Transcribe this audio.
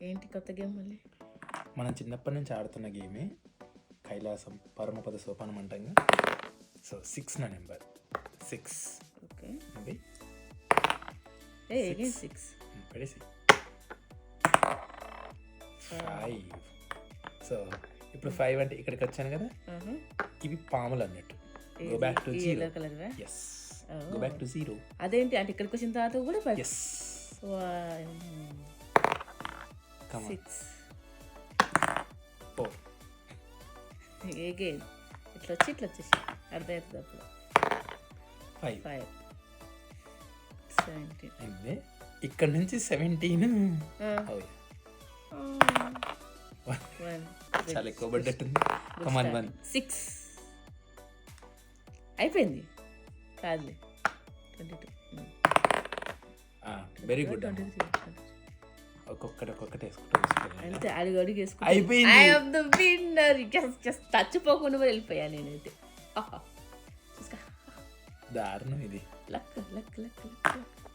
ఏంటి కొత్త గేమ్ మళ్ళీ? మనం చిన్నప్పటి నుంచి ఆడుతున్న గేమే కైలాసం పరమపద సోపానం అంటాంగా. సో 6 నా నెంబర్ 6. ఓకే అది అగైన్ 6. పడేసి 5. సో ఇప్పుడు 5 అంటే ఇక్కడికి వచ్చాను కదా, ఇవి పాములు అన్నట్టు. Go back to zero. Yellow colour yes, go back to zero. అదేంటి అంటే ఇక్కడికి వచ్చిన తర్వాత కూడా 5. ఎస్, 6 4. అగైన్ ఇట్లా వచ్చేసి అర్థమవుతుంది అప్పుడు. 5 5 17. అంటే ఇక్కడ నుంచి 17. చాలా ఎక్కువ పడ్డట్టుంది. కమాన్ 1. 6 అయిపోయింది కాదులే. 22. Very good. 23. ఒక్కొక్కటి వేసుకుంటూ అంతే అడుగు అడుగు వేసుకుంటా. అయిపోయింది. I am the winner. Just చచ్చిపోకుండా కూడా వెళ్ళిపోయాను నేనైతే. దారుణం ఇది. Luck luck luck luck.